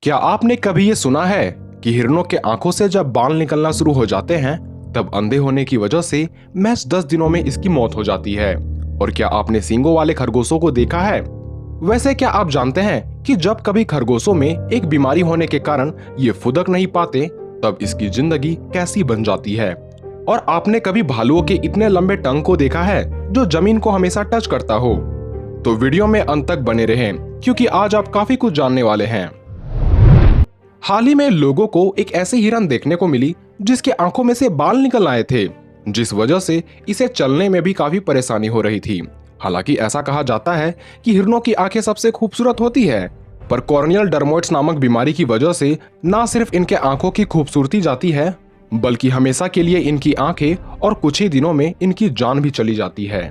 क्या आपने कभी ये सुना है कि हिरणों के आंखों से जब बाल निकलना शुरू हो जाते हैं तब अंधे होने की वजह से महज 10 दिनों में इसकी मौत हो जाती है। और क्या आपने सींगों वाले खरगोशों को देखा है? वैसे क्या आप जानते हैं कि जब कभी खरगोशों में एक बीमारी होने के कारण ये फुदक नहीं पाते तब इसकी जिंदगी कैसी बन जाती है। और आपने कभी भालुओं के इतने लंबे टंग को देखा है जो जमीन को हमेशा टच करता हो? तो वीडियो में अंत तक बने रहें क्योंकि आज आप काफी कुछ जानने वाले हैं। हाल ही में लोगों को एक ऐसी हिरन देखने को मिली जिसके आंखों में से बाल निकल आए थे, जिस वजह से इसे चलने में भी काफी परेशानी हो रही थी। हालांकि ऐसा कहा जाता है कि हिरणों की आंखें सबसे खूबसूरत होती है, पर कॉर्नियल डर्मोइड्स नामक बीमारी की वजह से न सिर्फ इनके आंखों की खूबसूरती जाती है बल्कि हमेशा के लिए इनकी आंखें और कुछ ही दिनों में इनकी जान भी चली जाती है।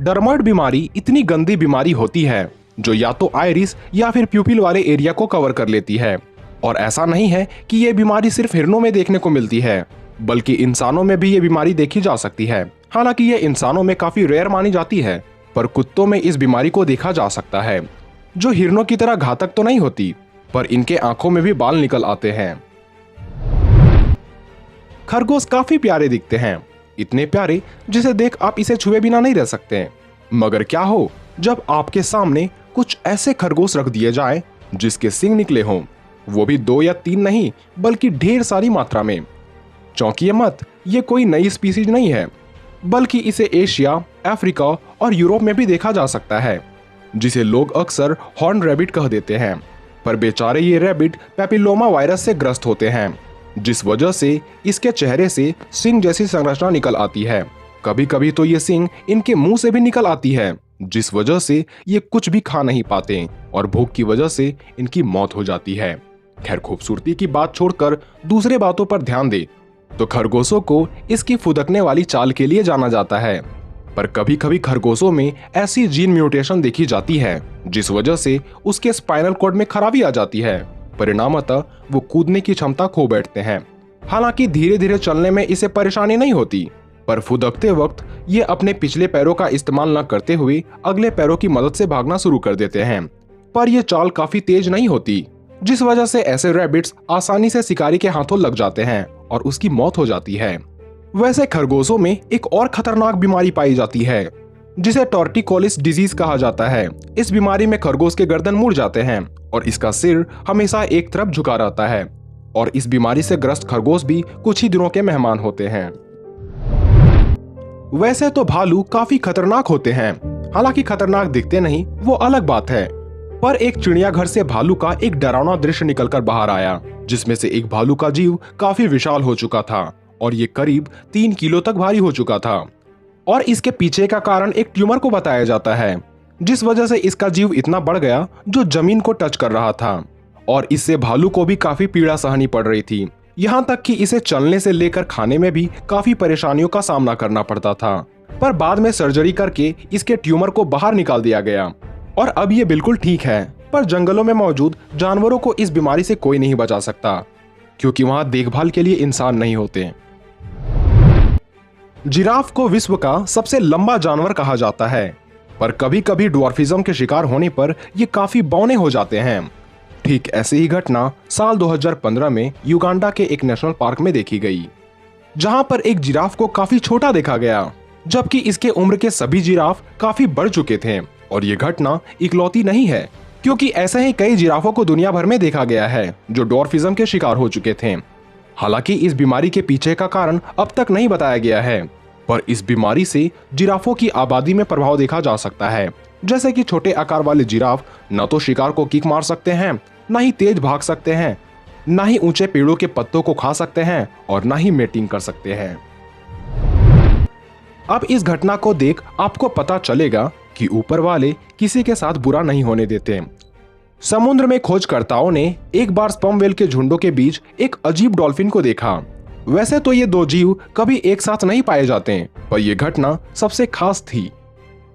डर्मोइड बीमारी इतनी गंदी बीमारी होती है जो या तो आइरिस या फिर प्यूपिल वाले एरिया को कवर कर लेती है। और ऐसा नहीं है कि ये बीमारी सिर्फ हिरणों में देखने को मिलती है बल्कि इंसानों में भी ये बीमारी देखी जा सकती है। हालांकि ये इंसानों में काफी रेयर मानी जाती है, पर कुत्तों में इस बीमारी को देखा जा सकता है, जो हिरणों की तरह घातक तो नहीं होती, पर इनके आंखों में भी बाल निकल आते हैं। खरगोश काफी प्यारे दिखते हैं, इतने प्यारे जिसे देख आप इसे छुए बिना नहीं रह सकते। मगर क्या हो जब आपके सामने कुछ ऐसे खरगोश रख दिए जाएं जिसके सींग निकले हों, वो भी 2 या 3 नहीं बल्कि ढेर सारी मात्रा में। चौंकिए मत, ये कोई नई स्पीसीज नहीं है, बल्कि इसे एशिया, अफ्रीका और यूरोप में भी देखा जा सकता है, जिसे लोग अक्सर हॉर्न रैबिट कह देते हैं। पर बेचारे ये रैबिट पैपिलोमा वायरस से ग्रस्त होते हैं, जिस वजह से इसके चेहरे से सींग जैसी संरचना निकल आती है। कभी कभी तो ये सींग इनके मुंह से भी निकल आती है, जिस वजह से ये कुछ भी खा नहीं पाते और भूख की वजह से इनकी मौत हो जाती है। खैर, खूबसूरती की बात छोड़कर दूसरे बातों पर ध्यान दे तो खरगोशों को इसकी फुदकने वाली चाल के लिए जाना जाता है। पर कभी कभी खरगोशों में ऐसी जीन म्यूटेशन देखी जाती है जिस वजह से उसके स्पाइनल कॉर्ड में खराबी आ जाती है। परिणामतः वो कूदने की क्षमता खो बैठते हैं। हालांकि धीरे धीरे चलने में इसे परेशानी नहीं होती, पर फुदकते वक्त ये अपने पिछले पैरों का इस्तेमाल न करते हुए अगले पैरों की मदद से भागना शुरू कर देते हैं। पर यह चाल काफी तेज नहीं होती, जिस वजह से ऐसे रैबिट्स आसानी से शिकारी के हाथों लग जाते हैं और उसकी मौत हो जाती है। वैसे खरगोशों में एक और खतरनाक बीमारी पाई जाती है जिसे टॉर्टिकोलिस डिजीज कहा जाता है। इस बीमारी में खरगोश के गर्दन मुड़ जाते हैं और इसका सिर हमेशा एक तरफ झुका रहता है, और इस बीमारी से ग्रस्त खरगोश भी कुछ ही दिनों के मेहमान होते हैं। वैसे तो भालू काफी खतरनाक होते हैं, हालांकि खतरनाक दिखते नहीं वो अलग बात है। पर एक चिड़ियाघर से भालू का एक डरावना दृश्य निकलकर बाहर आया, जिसमें से एक भालू का जीव काफी विशाल हो चुका था और ये करीब 3 किलो तक भारी हो चुका था। और इसके पीछे का कारण एक ट्यूमर को बताया जाता है, जिस वजह से इसका जीव इतना बढ़ गया जो जमीन को टच कर रहा था, और इससे भालू को भी काफी पीड़ा सहनी पड़ रही थी। यहाँ तक कि इसे चलने से लेकर खाने में भी काफी परेशानियों का सामना करना पड़ता था। पर बाद में सर्जरी करके इसके ट्यूमर को बाहर निकाल दिया गया और अब ये बिल्कुल ठीक है। पर जंगलों में मौजूद जानवरों को इस बीमारी से कोई नहीं बचा सकता, क्योंकि वहां देखभाल के लिए इंसान नहीं होते। जिराफ को विश्व का सबसे लंबा जानवर कहा जाता है, पर कभी कभी ड्वार्फिज्म के शिकार होने पर ये काफी बौने हो जाते हैं। ठीक ऐसी ही घटना साल 2015 में युगांडा के एक नेशनल पार्क में देखी गई, जहां पर एक जिराफ को काफी छोटा देखा गया, जबकि इसके उम्र के सभी जिराफ काफी बढ़ चुके थे। और ये घटना इकलौती नहीं है, क्योंकि ऐसे ही कई जिराफों को दुनिया भर में देखा गया है जो ड्वार्फिज्म के शिकार हो चुके थे। हालांकि इस बीमारी के पीछे का कारण अब तक नहीं बताया गया है, पर इस बीमारी से जिराफों की आबादी में प्रभाव देखा जा सकता है। जैसे कि छोटे आकार वाले जिराफ न तो शिकार को किक मार सकते हैं, न ही तेज भाग सकते हैं, न ही ऊंचे पेड़ों के पत्तों को खा सकते हैं और न ही मेटिंग कर सकते हैं। अब इस घटना को देख आपको पता चलेगा कि ऊपर वाले किसी के साथ बुरा नहीं होने देते। समुद्र में खोजकर्ताओं ने एक बार स्पर्म व्हेल के झुंडों के बीच एक अजीब डॉल्फिन को देखा। वैसे तो ये 2 जीव कभी एक साथ नहीं पाए जाते, पर यह घटना सबसे खास थी।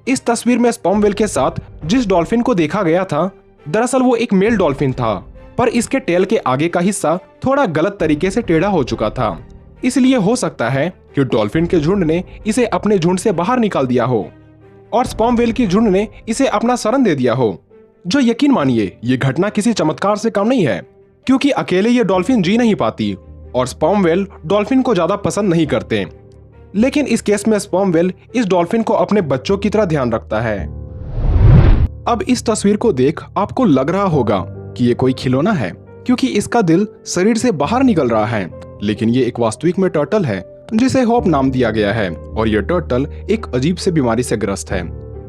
इस तस्वीर में स्पर्म व्हेल के साथ जिस डॉल्फिन को देखा गया था, दरअसल वो एक मेल डॉल्फिन था, पर इसके टेल के आगे का हिस्सा थोड़ा गलत तरीके से टेढ़ा हो चुका था। इसलिए हो सकता है कि डॉल्फिन के झुंड ने इसे अपने झुंड से बाहर निकाल दिया हो और स्पर्म व्हेल की झुंड ने इसे अपना शरण दे दिया हो। जो यकीन मानिए ये घटना किसी चमत्कार से कम नहीं है, क्योंकि अकेले ये डॉल्फिन जी नहीं पाती और स्पर्म व्हेल डॉल्फिन को ज्यादा पसंद नहीं करते। लेकिन इस केस में स्पर्म व्हेल इस डॉल्फिन को अपने बच्चों की तरह ध्यान रखता है। अब इस तस्वीर को देख आपको लग रहा होगा कि ये कोई खिलौना है क्योंकि इसका दिल शरीर से बाहर निकल रहा है, लेकिन ये एक वास्तविक में टर्टल है जिसे होप नाम दिया गया है। और ये टर्टल एक अजीब से बीमारी से ग्रस्त है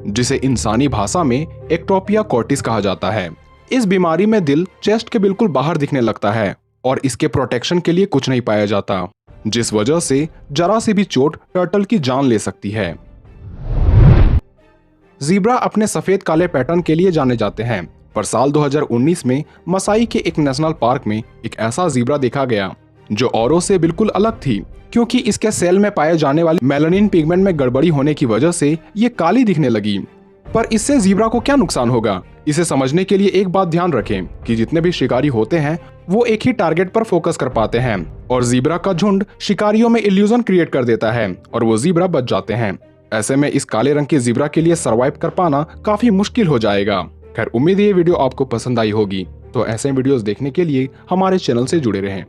जिसे इंसानी भाषा में एक्टोपिया कॉर्टिस कहा जाता है। इस बीमारी में दिल चेस्ट के बिल्कुल बाहर दिखने लगता है और इसके प्रोटेक्शन के लिए कुछ नहीं पाया जाता, जिस वजह से जरा सी भी चोट टर्टल की जान ले सकती है। ज़ीब्रा अपने सफेद काले पैटर्न के लिए जाने जाते हैं, पर साल 2019 में मसाई के एक नेशनल पार्क में एक ऐसा ज़ीब्रा देखा गया जो औरों से बिल्कुल अलग थी, क्योंकि इसके सेल में पाए जाने वाले मेलानिन पिगमेंट में गड़बड़ी होने की वजह से ये काली दिखने लगी। पर इससे ज़ीब्रा को क्या नुकसान होगा, इसे समझने के लिए एक बात ध्यान रखें कि जितने भी शिकारी होते हैं वो एक ही टारगेट पर फोकस कर पाते हैं और ज़ीब्रा का झुंड शिकारियों में इल्यूजन क्रिएट कर देता है और वो ज़ीब्रा बच जाते हैं। ऐसे में इस काले रंग के ज़ीब्रा के लिए सरवाइव कर पाना काफी मुश्किल हो जाएगा। खैर, उम्मीद है ये वीडियो आपको पसंद आई होगी, तो ऐसे वीडियोस देखने के लिए हमारे चैनल से जुड़े रहें।